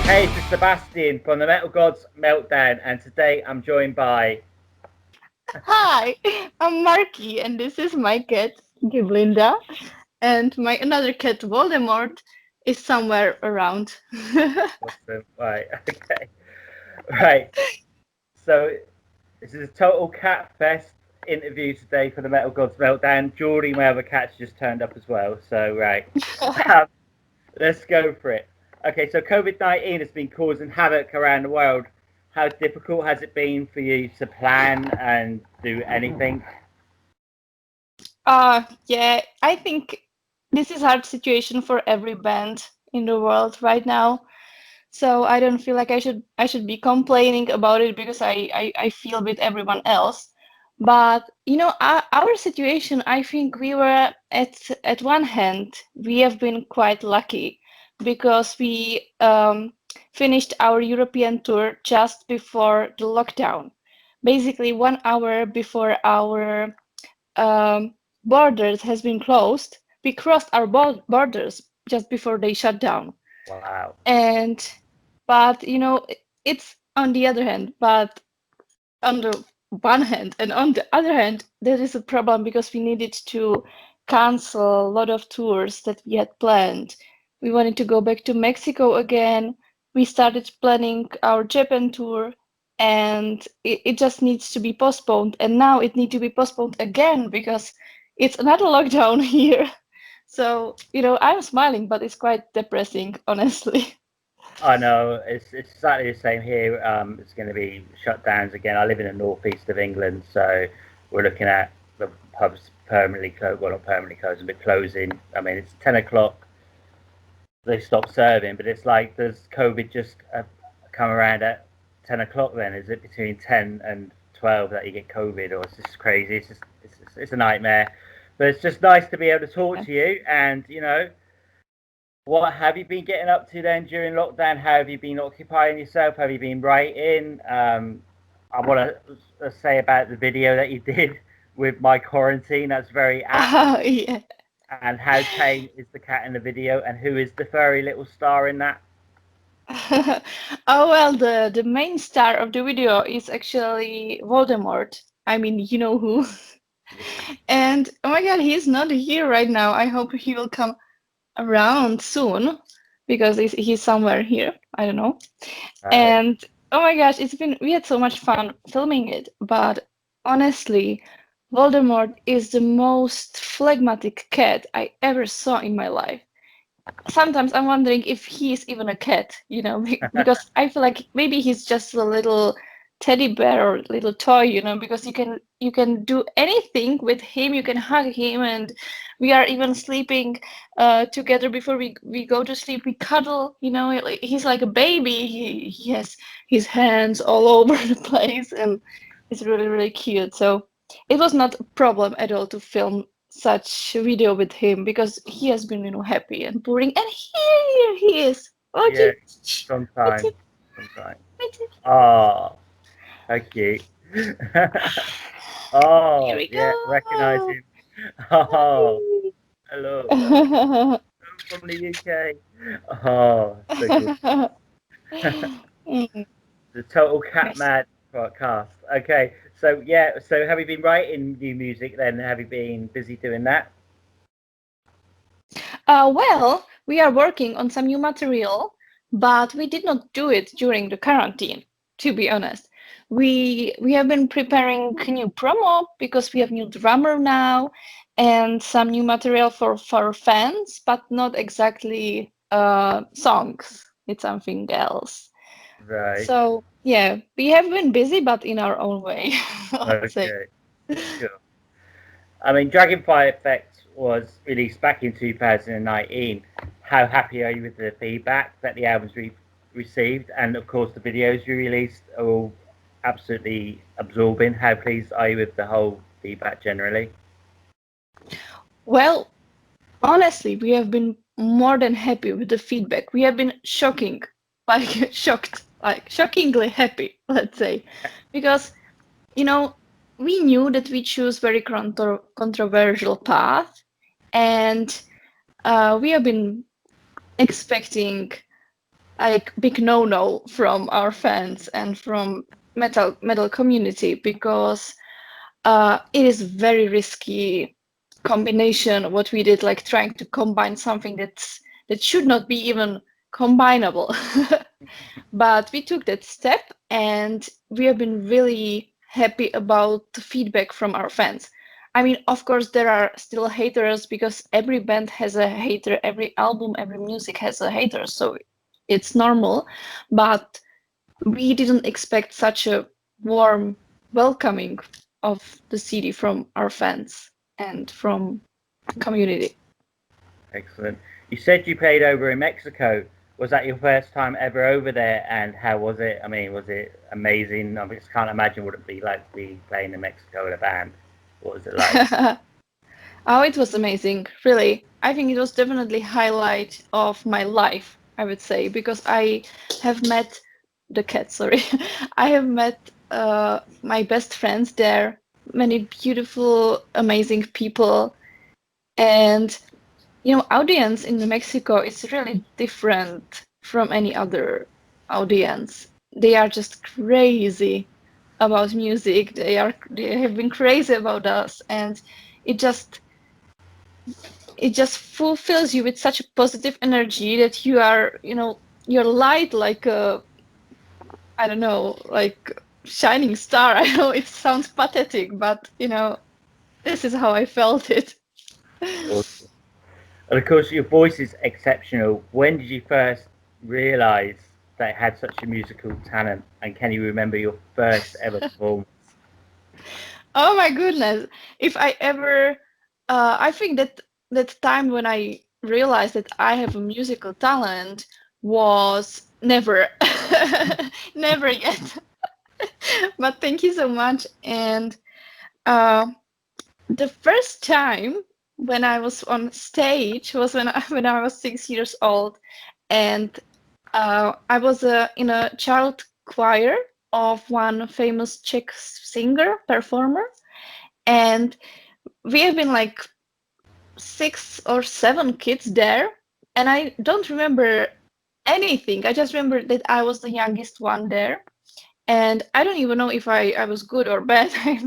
Hey, this is Sebastian from the Metal Gods Meltdown, and today I'm joined by. Hi, I'm Marky, and this is my cat, Giblinda, and my another cat, Voldemort, is somewhere around. Awesome. Right, okay. Right, so this is a total cat fest interview today for the Metal Gods Meltdown. Geordie, my other cat's just turned up as well, so right. Um, let's go for it. Okay, so COVID-19 has been causing havoc around the world. How difficult has it been for you to plan and do anything? Yeah, I think this is hard situation for every band in the world right now. So I don't feel like I should be complaining about it because I feel with everyone else. But our situation, I think we were at one hand, we have been quite lucky because we finished our European tour just before the lockdown. Basically, 1 hour before our um, borders has been closed, we crossed our borders just before they shut down. Wow. And but it's on the other hand, but on the one hand and on the other hand, there is a problem because we needed to cancel a lot of tours that we had planned. We wanted to go back to Mexico again. We started planning our Japan tour, and it just needs to be postponed. And now it needs to be postponed again because it's another lockdown here. So, I'm smiling, but it's quite depressing, honestly. I know it's exactly the same here. It's going to be shutdowns again. I live in the northeast of England, so we're looking at the pubs permanently closed. Well, not permanently closing, but closing. I mean, it's 10 o'clock. They stop serving, but it's like does COVID just come around at 10 o'clock? Then is it between 10 and 12 that you get COVID, or it's just crazy? It's a nightmare. But it's just nice to be able to talk to you, and what have you been getting up to then during lockdown? How have you been occupying yourself? Have you been writing? I want to say about the video that you did with my quarantine. That's very apt. Yeah. And how tame is the cat in the video? And who is the furry little star in that? Oh well, the main star of the video is actually Voldemort. I mean, you know who. And oh my God, he's not here right now. I hope he will come around soon because he's somewhere here. I don't know. Right. And oh my gosh, we had so much fun filming it. But honestly, Voldemort is the most phlegmatic cat I ever saw in my life. Sometimes I'm wondering if he's even a cat, because I feel like maybe he's just a little teddy bear or little toy, because you can do anything with him. You can hug him, and we are even sleeping together before we go to sleep. We cuddle, he's like a baby. He has his hands all over the place, and it's really really cute. So it was not a problem at all to film such video with him because he has been, happy and pouring. And here he is. Yeah, Oji, sometimes. Oji, Sometimes. Oji. Oh, how cute. Here Oh, we yeah, recognize go. him. Oh, hello. From the UK. Oh, so good. Mm, The total cat yes. mad podcast. Okay, so yeah, so have you been writing new music then? Have you been busy doing that? Well, we are working on some new material, but we did not do it during the quarantine, to be honest. We have been preparing new promo because we have new drummer now and some new material for fans, but not exactly songs. It's something else. Right. So yeah, we have been busy, but in our own way, let's say. Okay. Sure. I mean, Dragonfly Effect was released back in 2019. How happy are you with the feedback that the album's received? And of course, the videos you released are all absolutely absorbing. How pleased are you with the whole feedback generally? Well, honestly, we have been more than happy with the feedback. We have been shocked, like shockingly happy, let's say, because you know we knew that we choose very controversial path, and we have been expecting like big no-no from our fans and from metal community, because it is very risky combination what we did, like trying to combine something that should not be even combinable. But we took that step, and we have been really happy about the feedback from our fans. I mean, of course, there are still haters, because every band has a hater, every album, every music has a hater, so it's normal. But we didn't expect such a warm welcoming of the CD from our fans and from community. Excellent. You said you played over in Mexico. Was that your first time ever over there? And how was it? I mean, was it amazing? I just can't imagine what it'd be like to be playing in Mexico with a band. What was it like? Oh, it was amazing, really. I think it was definitely highlight of my life, I would say, because I have met the cat, sorry. I have met my best friends there, many beautiful, amazing people. And audience in Mexico is really different from any other audience. They are just crazy about music. They have been crazy about us, and it just fulfills you with such a positive energy that you're light like a, I don't know, like shining star. I know it sounds pathetic, but this is how I felt it. Awesome. And of course, your voice is exceptional. When did you first realise that it had such a musical talent? And can you remember your first ever performance? Oh my goodness. If I ever, I think that time when I realized that I have a musical talent was never, never yet. But thank you so much. And the first time when I was on stage was when I was 6 years old, and I was in a child choir of one famous Czech singer performer, and we have been like 6 or 7 kids there, and I don't remember anything. I just remember that I was the youngest one there, and I don't even know if I was good or bad. I have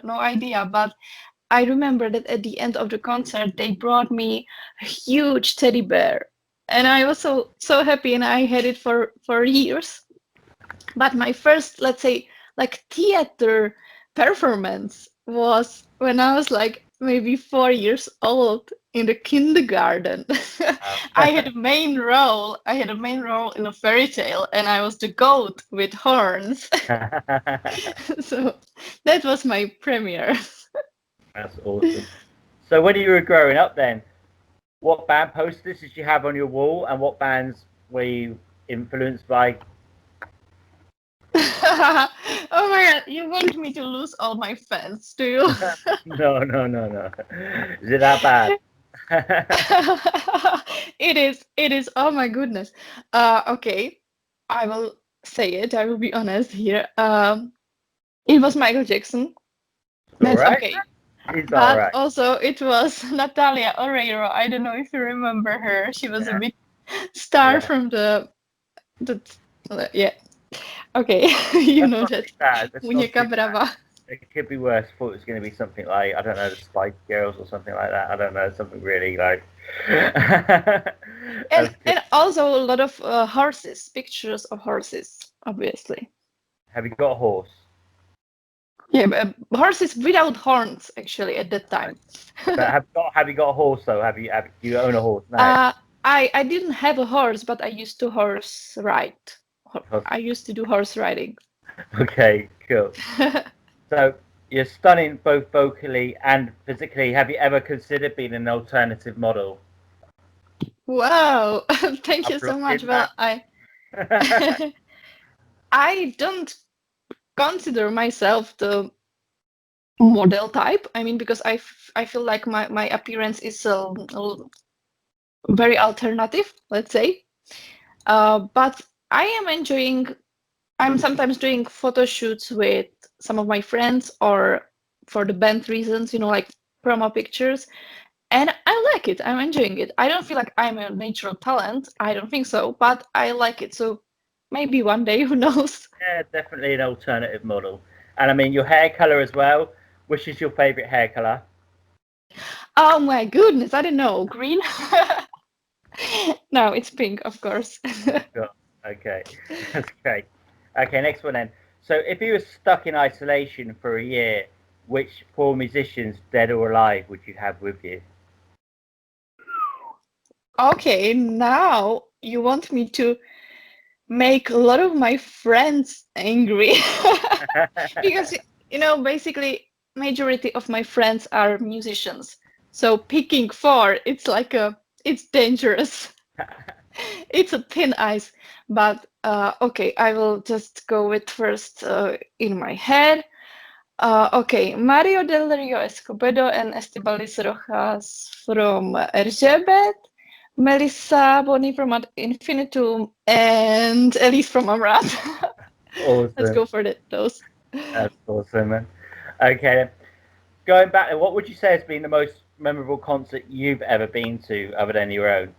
no idea, but I remember that at the end of the concert, they brought me a huge teddy bear, and I was so happy, and I had it for years. But my first, let's say, like theater performance was when I was like maybe 4 years old in the kindergarten. I had a main role. I had a main role in a fairy tale, and I was the goat with horns. So that was my premiere. That's awesome. So when you were growing up then, what band posters did you have on your wall, and what bands were you influenced by? Oh my god, you want me to lose all my fans, do you? No. Is it that bad? It is. Oh my goodness. Okay, I will say it. I will be honest here. It was Michael Jackson. That's Alright. okay. It's But alright. also it was Natalia Oreiro. I don't know if you remember her. She was a big star from the yeah. Okay, you know that. Muñeca Brava. It could be worse. I thought it was going to be something like, I don't know, the Spice Girls or something like that. I don't know, something really like. And also a lot of horses, pictures of horses, obviously. Have you got a horse? Yeah, but horses without horns, actually, at that time. But have you got a horse though? Do you own a horse now? I didn't have a horse, but I used to horse ride. I used to do horse riding. Okay, cool. So you're stunning both vocally and physically. Have you ever considered being an alternative model? Wow, thank you so much. Well, I don't consider myself the model type. I mean, because I feel like my appearance is very alternative, let's say. But I am enjoying. I'm sometimes doing photo shoots with some of my friends, or for the band reasons, like promo pictures. And I like it. I'm enjoying it. I don't feel like I'm a natural talent. I don't think so, but I like it. So maybe one day, who knows? Yeah, definitely an alternative model. And I mean, your hair color as well. Which is your favorite hair color? Oh my goodness, I don't know. Green? No, it's pink, of course. Okay, that's great. Okay, next one then. So, if you were stuck in isolation for a year, which four musicians, dead or alive, would you have with you? Okay, now you want me to make a lot of my friends angry. Because, basically, majority of my friends are musicians. So picking four, it's dangerous. It's a thin ice. But okay, I will just go with first in my head. Okay, Mario del Rio Escobedo and Estibaliz Rojas from RGB, Melissa Boni from Ad Infinitum, and Elise from Amrat. Awesome. Let's go for those. That's awesome, man. Okay, then. Going back, what would you say has been the most memorable concert you've ever been to, other than your own?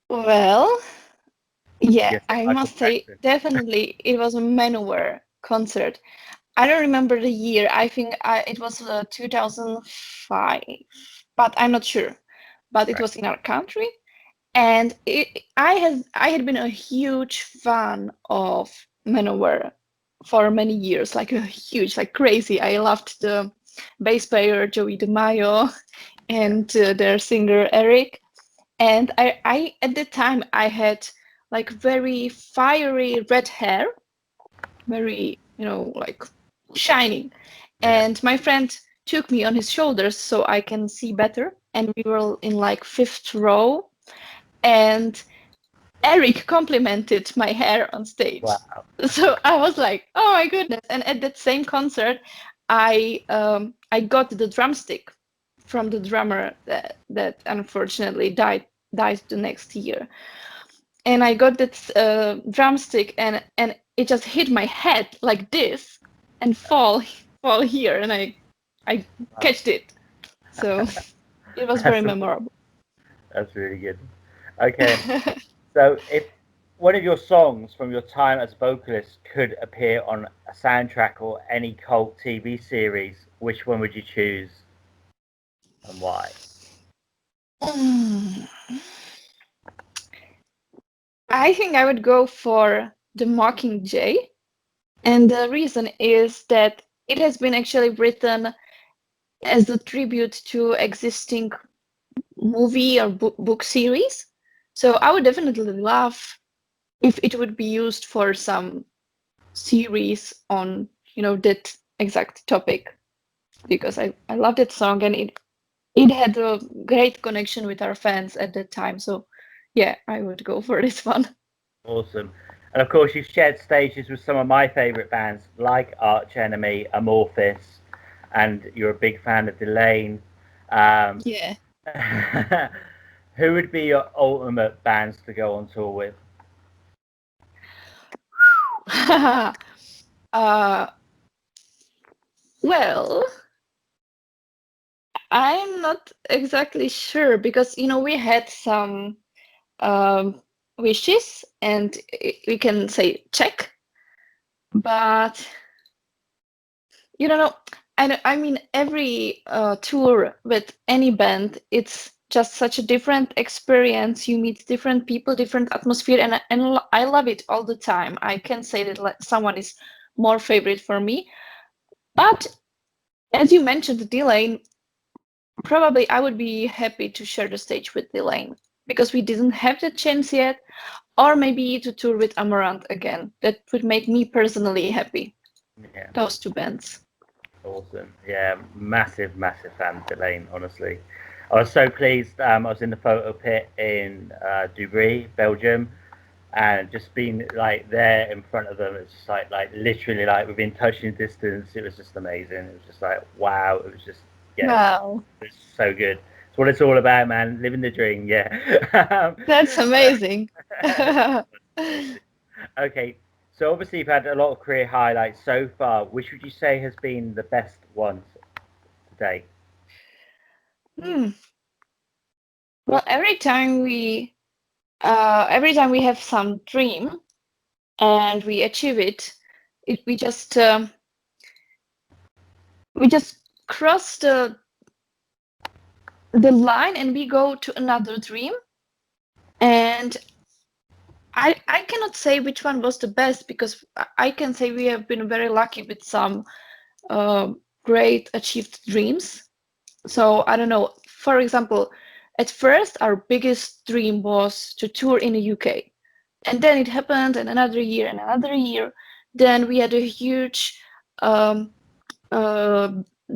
Well, yeah, Yes, I Michael must say, Jackson. definitely it was a Manowar concert. I don't remember the year. I think it was 2005, but I'm not sure. But it Right. was in our country, and I had been a huge fan of Manowar for many years, like a huge, like crazy. I loved the bass player Joey DeMaio and their singer Eric. And I at the time I had like very fiery red hair, very, like shining. Yeah. And my friend took me on his shoulders so I can see better. And we were in like fifth row. And Eric complimented my hair on stage. Wow. So I was like, oh my goodness. And at that same concert, I got the drumstick from the drummer that unfortunately died the next year. And I got that drumstick and it just hit my head like this and fall here, and I catched it. So it was very memorable. That's really good. Okay, so if one of your songs from your time as vocalist could appear on a soundtrack or any cult TV series, which one would you choose and why? I think I would go for The Mockingjay. And the reason is that it has been actually written as a tribute to existing movie or book series. So I would definitely love if it would be used for some series on, that exact topic, because I love that song, and it had a great connection with our fans at that time. So yeah, I would go for this one. Awesome. And of course, you've shared stages with some of my favourite bands like Arch Enemy, Amorphis, and you're a big fan of Delane. Yeah. Who would be your ultimate bands to go on tour with? Well, I'm not exactly sure because we had some um, wishes, and we can say check, but you don't know. I mean, every tour with any band, it's just such a different experience. You meet different people, different atmosphere, and I love it all the time. I can say that someone is more favorite for me, but as you mentioned, Delane, probably I would be happy to share the stage with Delane because we didn't have the chance yet, or maybe to tour with Amaranth again. That would make me personally happy. Yeah, Those two bands. awesome. Yeah, massive, massive fan of Delane, honestly. I was so pleased. I was in the photo pit in Dubry, Belgium, and just being like there in front of them, it's just like literally like within touching distance. It was just amazing. It was just like wow. It was just Wow, it's so good. It's what it's all about, man. Living the dream. Yeah. that's amazing. Okay, so obviously you've had a lot of career highlights so far. Which would you say has been the best one to day? Well, every time we have some dream and we achieve it, we just cross the line and we go to another dream. And I cannot say which one was the best, because I can say we have been very lucky with some great achieved dreams. So I don't know. For example, at first our biggest dream was to tour in the UK, and then it happened, and another year and another year. Then we had a huge,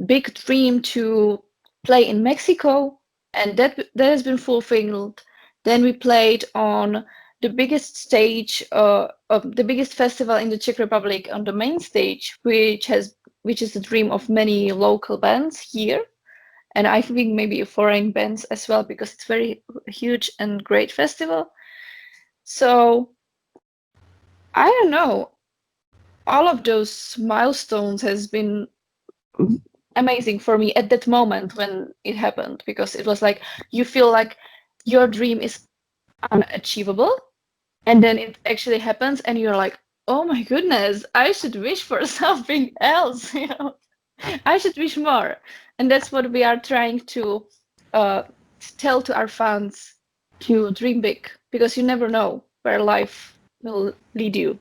big dream to play in Mexico, and that has been fulfilled. Then we played on the biggest stage of the biggest festival in the Czech Republic, on the main stage, which is the dream of many local bands here, and I think maybe foreign bands as well, because it's very huge and great festival. So I don't know. All of those milestones has been amazing for me at that moment when it happened, because it was like you feel like your dream is unachievable, and then it actually happens and you're like, oh my goodness, I should wish for something else, I should wish more. And that's what we are trying to tell to our fans, to dream big, because you never know where life will lead you.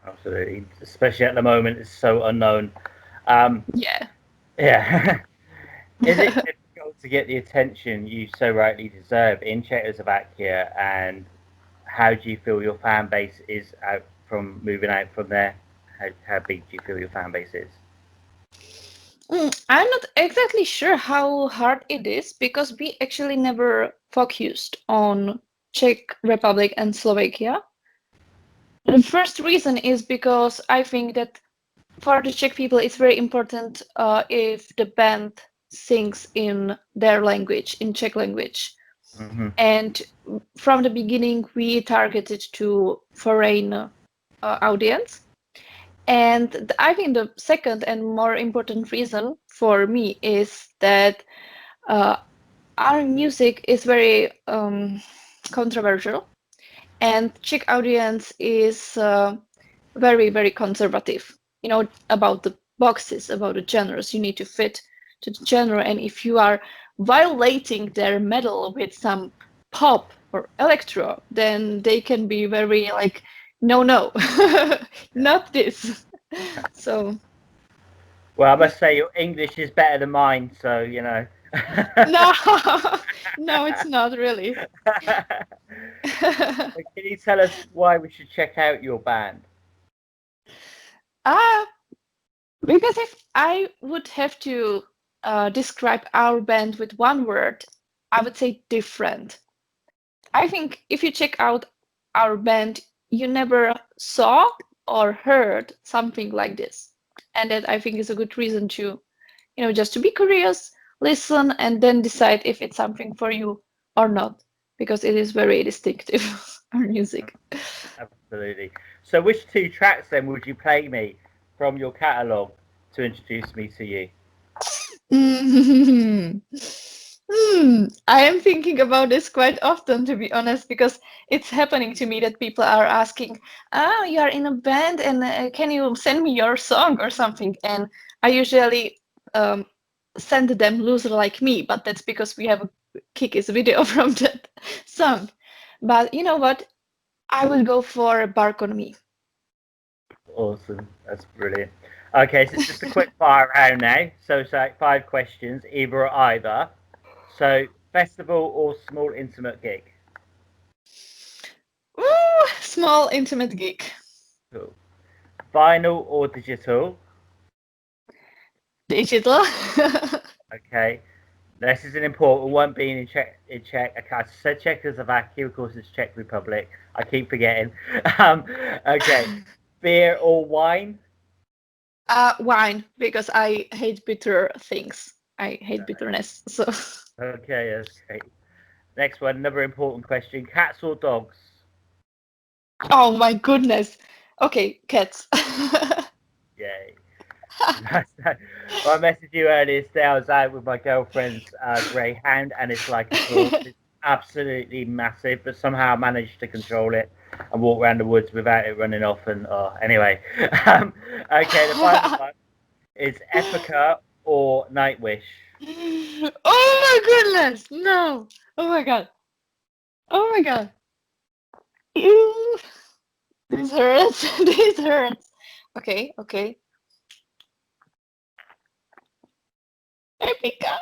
Absolutely, especially at the moment, it's so unknown. Yeah. Is it difficult to get the attention you so rightly deserve in Czechoslovakia, and how do you feel your fan base is out from moving out from there? How big do you feel your fan base is? I'm not exactly sure how hard it is, because we actually never focused on Czech Republic and Slovakia. The first reason is because I think that for the Czech people, it's very important if the band sings in their language, in Czech language. Mm-hmm. And from the beginning, we targeted to foreign audience. And I think the second and more important reason for me is that our music is very controversial, and Czech audience is very, very conservative. About the boxes, about the genres. You need to fit to the genre, and if you are violating their metal with some pop or electro, then they can be very like, no, not this. So. Well, I must say your English is better than mine, so No, no, it's not really. Can you tell us why we should check out your band? Because if I would have to describe our band with one word, I would say different. I think if you check out our band, you never saw or heard something like this. And that, I think, is a good reason to, just to be curious, listen, and then decide if it's something for you or not, because it is very distinctive, our music. Absolutely. So which two tracks then would you play me from your catalogue to introduce me to you? I am thinking about this quite often, to be honest, because it's happening to me that people are asking, you are in a band, and can you send me your song or something? And I usually send them Loser Like Me, but that's because we have a Kiki's video from that song. But you know what? I will go for Bark on Me. Awesome. That's brilliant. Okay, so it's just a quick fire round now. So it's like 5 questions, either or either. So, festival or small intimate gig? Ooh, small intimate gig. Cool. Vinyl or digital? Digital. Okay. This is an important one, being in Czech. I said Czechoslovakia, of course it's Czech Republic. I keep forgetting. Okay. Beer or wine? Wine, because I hate bitter things. I hate bitterness. So. Okay, that's great. Next one, another important question. Cats or dogs? Oh my goodness. Okay, cats. Yay. Well, I messaged you earlier today. I was out with my girlfriend's greyhound, and it's like a dwarf. It's absolutely massive, but somehow I managed to control it and walk around the woods without it running off. And anyway, okay, the final one is Epica or Nightwish. Oh my goodness! No! Oh my god! Oh my god! Ew. This hurts. This hurts. Okay, okay. Epica.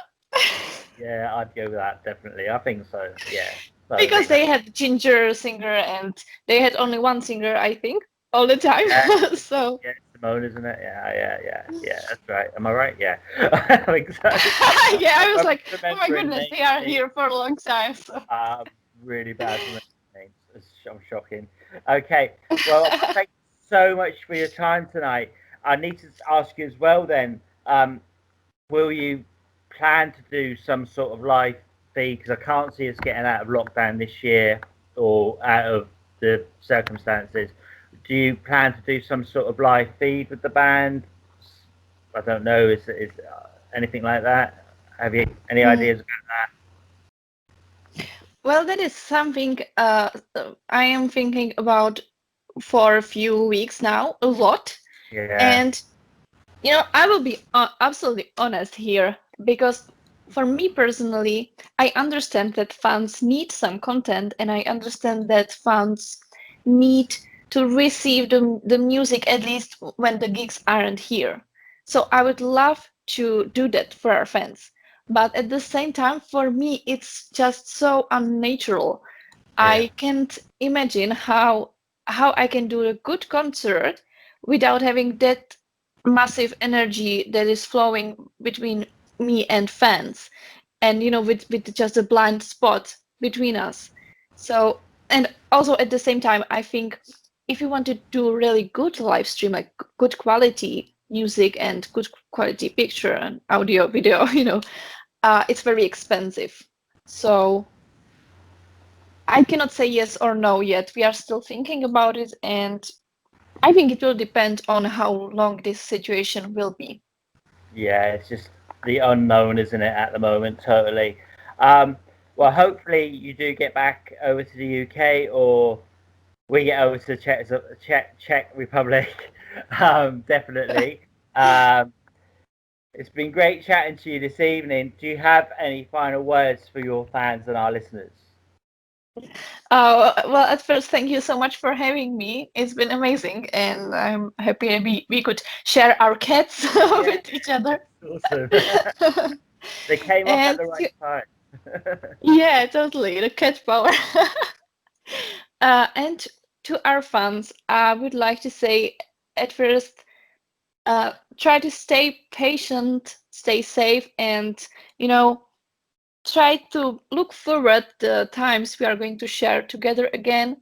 Yeah, I'd go with that definitely. I think so. Yeah. Because they had ginger singer and they had only one singer, I think, all the time. Yeah, So yeah, Simone, isn't it? Yeah. That's right. Am I right? Yeah, I think so. yeah, I was I'm like, oh my remembering goodness, they are here for a long time. So. really bad for names. I'm shocking. Okay, well, thank you so much for your time tonight. I need to ask you as well. Then, will you plan to do some sort of live feed? Because I can't see us getting out of lockdown this year or out of the circumstances. Do you plan to do some sort of live feed with the band? I don't know. Is anything like that? Have you any ideas about that? Well, that is something I am thinking about for a few weeks now, a lot. Yeah. And, I will be absolutely honest here, because for me personally, I understand that fans need some content, and I understand that fans need to receive the music at least when the gigs aren't here. So I would love to do that for our fans. But at the same time, for me, it's just so unnatural. I can't imagine how I can do a good concert without having that massive energy that is flowing between me and fans, and with just a blind spot between us. So, and also at the same time, I think if you want to do a really good live stream, like good quality music and good quality picture and audio video, it's very expensive. So I cannot say yes or no yet. We are still thinking about it, and I think it will depend on how long this situation will be. Yeah, it's just the unknown, isn't it, at the moment? Totally. Well, hopefully you do get back over to the UK, or we get over to Czech Republic. Definitely. It's been great chatting to you this evening. Do you have any final words for your fans and our listeners? Well, at first, thank you so much for having me. It's been amazing, and I'm happy we could share our cats with each other. Awesome. They came up at the right time. Yeah, totally. The cat power. And to our fans, I would like to say at first, try to stay patient, stay safe, and try to look forward the times we are going to share together again.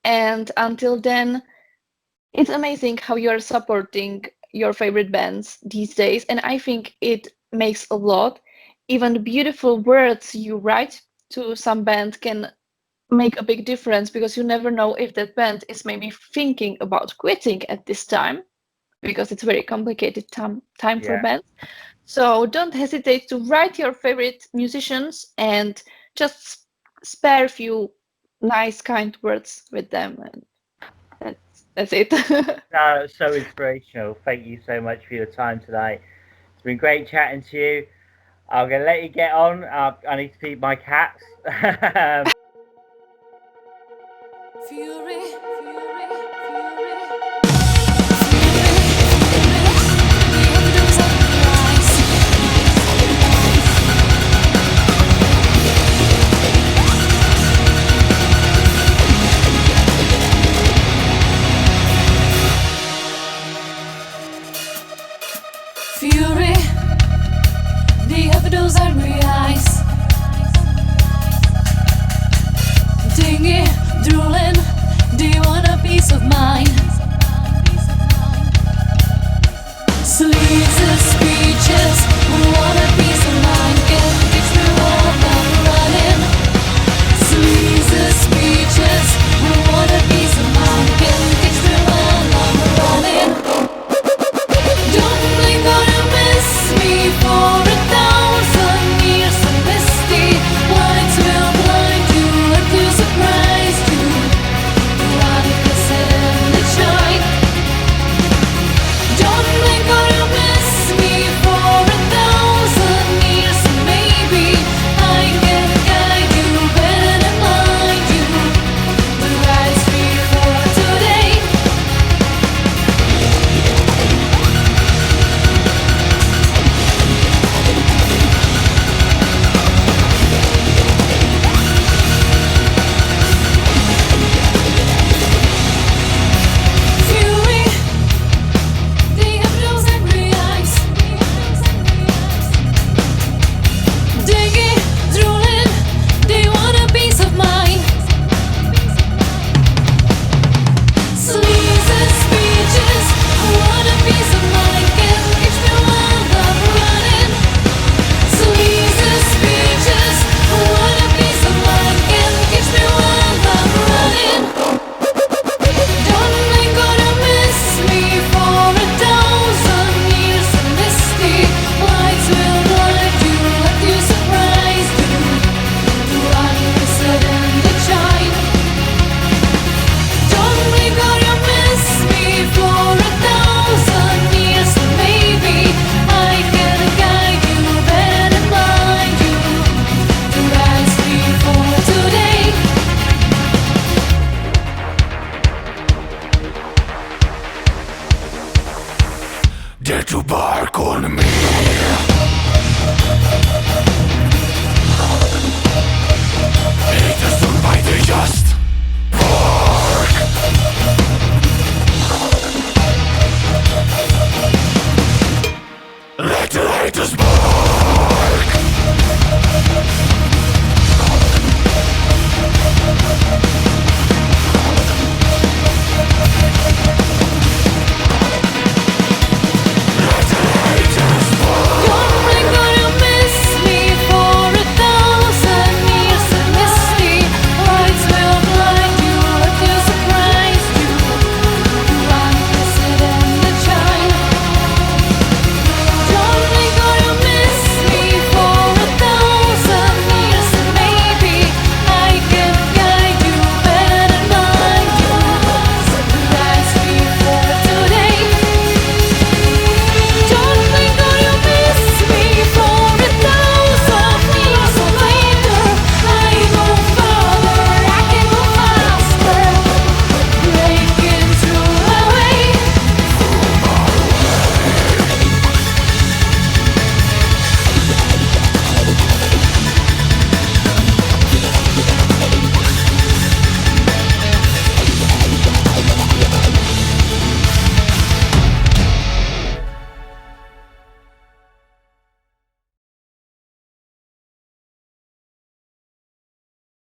And until then, it's amazing how you are supporting your favorite bands these days, and I think it makes a lot. Even the beautiful words you write to some band can make a big difference, because you never know if that band is maybe thinking about quitting at this time, because it's a very complicated time for bands. So don't hesitate to write your favorite musicians and just spare a few nice, kind words with them. And that's it. So inspirational. Thank you so much for your time tonight. It's been great chatting to you. I'm going to let you get on. I need to feed my cats. Fury.